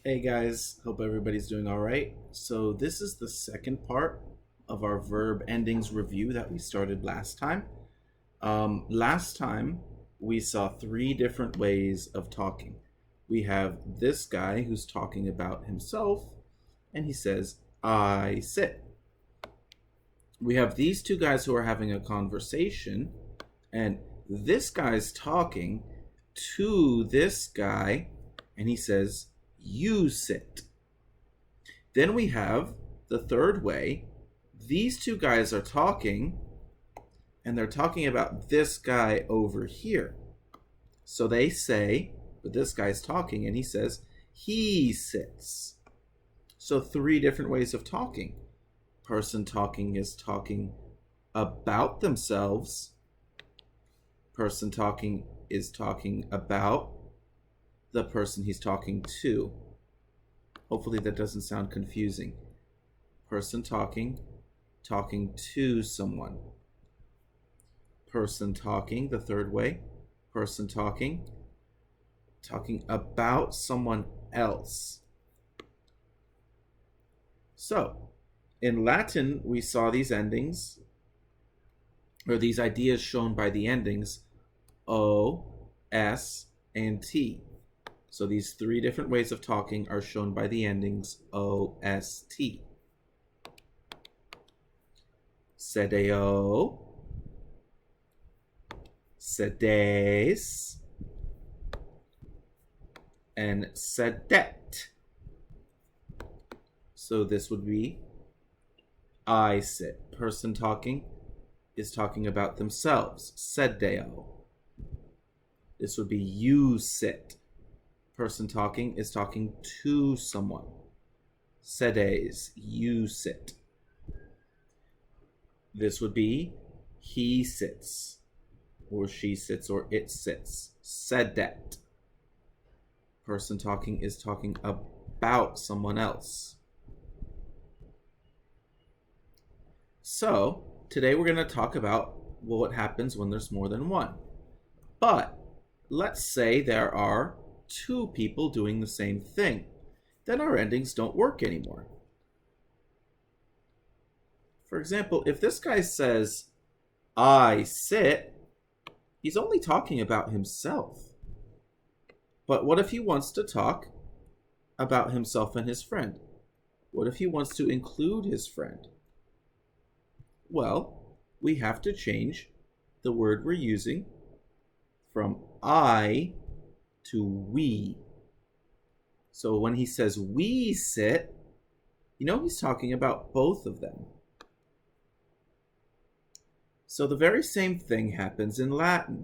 Hey guys, hope everybody's doing all right. So, this is the second part of our verb endings review that we started last time. Last time, we saw three different ways of talking. We have this guy who's talking about himself, and he says, I sit. We have these two guys who are having a conversation, and this guy's talking to this guy, and he says, you sit. Then we have the third way. These two guys are talking, and they're talking about this guy over here. So they say, but this guy's talking, and he says, he sits. So three different ways of talking. Person talking is talking about themselves. Person talking is talking about the person he's talking to. Hopefully that doesn't sound confusing. Person talking to someone. Person talking, the third way. Person talking about someone else. So, in Latin, we saw these endings, or these ideas shown by the endings O, S, and T. So these three different ways of talking are shown by the endings O, S, T. Sedeo, sedes, and sedet. So this would be I sit. Person talking is talking about themselves. Sedeo. This would be you sit. Person talking is talking to someone. Sedes, you sit. This would be he sits, or she sits, or it sits. Sedet. Person talking is talking about someone else. So, today we're going to talk about what happens when there's more than one. But, let's say there are two people doing the same thing. Then our endings don't work anymore. For example, if this guy says, I sit, he's only talking about himself. But what if he wants to talk about himself and his friend? What if he wants to include his friend? Well, we have to change the word we're using from I to we. So when he says we sit, he's talking about both of them. So the very same thing happens in Latin.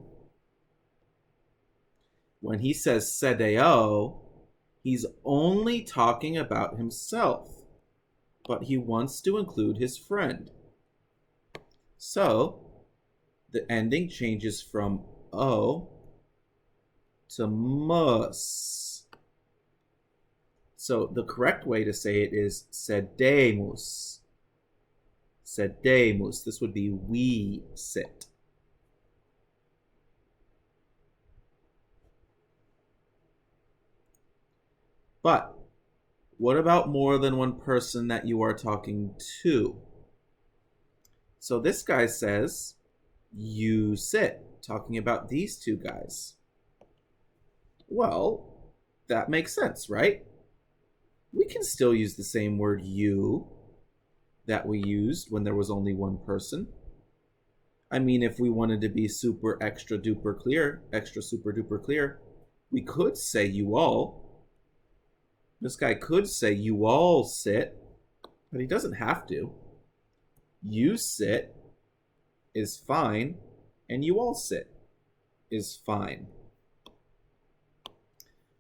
When he says sedeo, he's only talking about himself, but he wants to include his friend. So the ending changes from o to mus. So the correct way to say it is sedemus. Sedemus. This would be we sit. But what about more than one person that you are talking to? So this guy says, you sit, talking about these two guys. Well, that makes sense, right? We can still use the same word you that we used when there was only one person. I mean, if we wanted to be super extra duper clear, we could say you all. This guy could say you all sit, but he doesn't have to. You sit is fine, and you all sit is fine.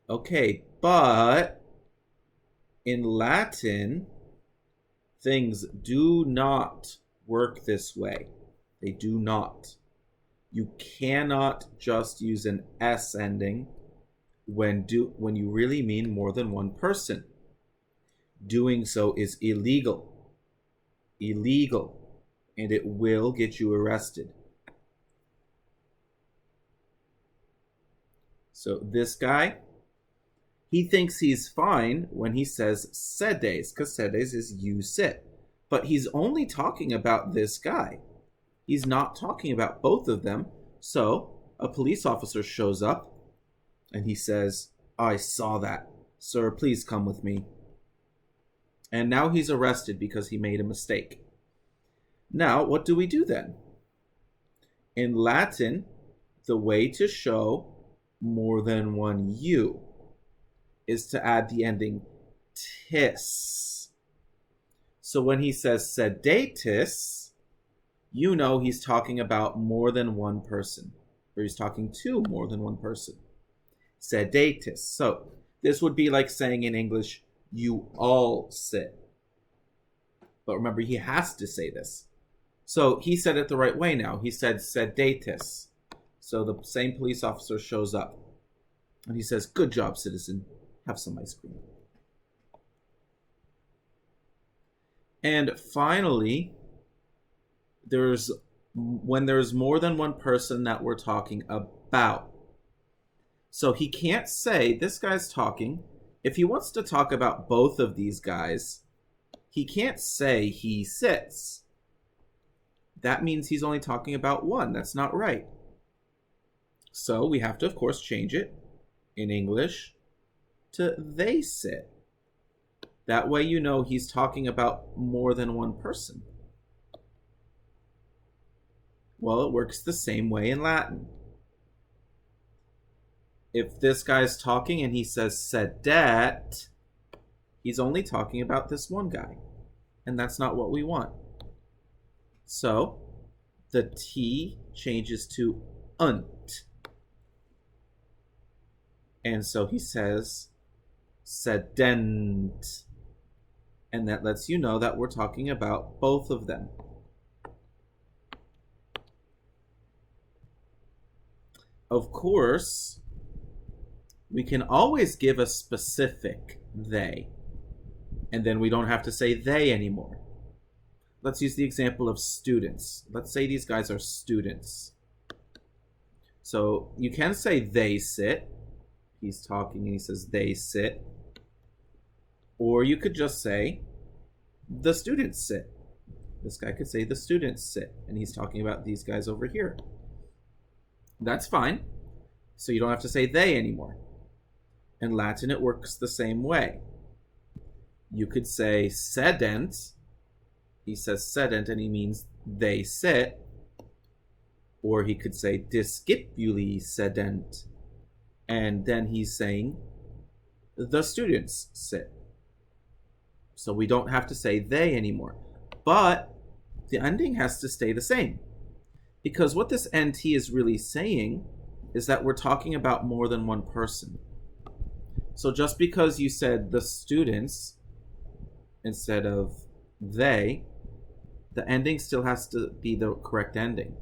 Okay, but in Latin, things do not work this way. They do not. You cannot just use an S ending when you really mean more than one person. Doing so is illegal. Illegal. And it will get you arrested. So this guy, He thinks he's fine when he says sedes, because sedes is you sit. But he's only talking about this guy. He's not talking about both of them. So a police officer shows up and he says, I saw that. Sir, please come with me. And now he's arrested because he made a mistake. Now, what do we do then? In Latin, the way to show more than one you is to add the ending tis. So when he says sedetis, you know he's talking about more than one person, or he's talking to more than one person. Sedetis. So this would be like saying in English, you all sit. But remember, he has to say this. So he said it the right way now. He said sedetis. So the same police officer shows up. And he says, good job, citizen. Have some ice cream. And finally, when there's more than one person that we're talking about. So he can't say, this guy's talking. If he wants to talk about both of these guys, he can't say he sits. That means he's only talking about one. That's not right. So we have to, of course, change it in English to they sit. That way you know he's talking about more than one person. Well, it works the same way in Latin. If this guy's talking and he says sedet, he's only talking about this one guy. And that's not what we want. So the T changes to unt. And so he says sedent. And that lets you know that we're talking about both of them. Of course, we can always give a specific they. And then we don't have to say they anymore. Let's use the example of students. Let's say these guys are students. So you can say they sit. He's talking and he says they sit. Or you could just say the students sit. This guy could say the students sit. And he's talking about these guys over here. That's fine. So you don't have to say they anymore. In Latin, it works the same way. You could say sedent. He says sedent and he means they sit. Or he could say discipuli sedent. And then he's saying the students sit. So we don't have to say they anymore. But the ending has to stay the same. Because what this NT is really saying is that we're talking about more than one person. So just because you said the students instead of they, the ending still has to be the correct ending.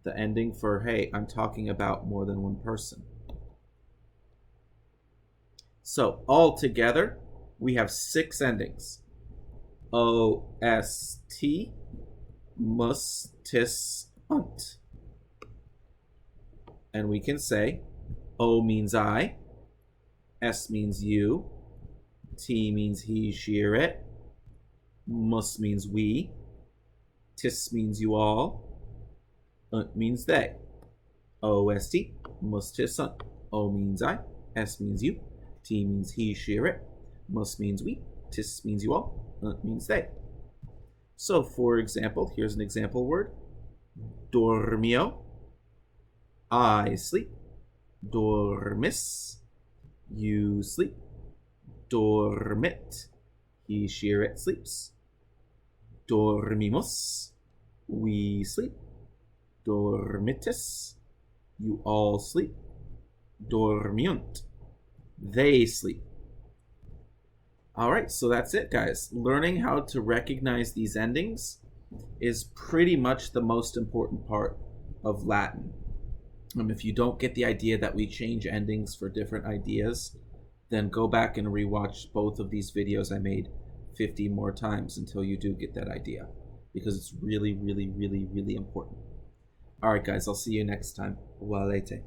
The ending for, hey, I'm talking about more than one person. So all together, we have 6 endings. OST, mus, tis, unt. And we can say O means I, S means you, T means he, she, or it, mus means we, tis means you all, unt means they. OST, mus, tis, unt. O means I, S means you, T means he, she, or it, mus means we, tis means you all, unt means they. So for example, here's an example word. Dormio, I sleep. Dormis, you sleep. Dormit, he, she, or it sleeps. Dormimus, we sleep. Dormitis, you all sleep. Dormiunt, they sleep. All right, so that's it, guys. Learning how to recognize these endings is pretty much the most important part of Latin. If you don't get the idea that we change endings for different ideas, then go back and rewatch both of these videos I made 50 more times until you do get that idea, because it's really, really, really, really important. All right, guys, I'll see you next time. Walete.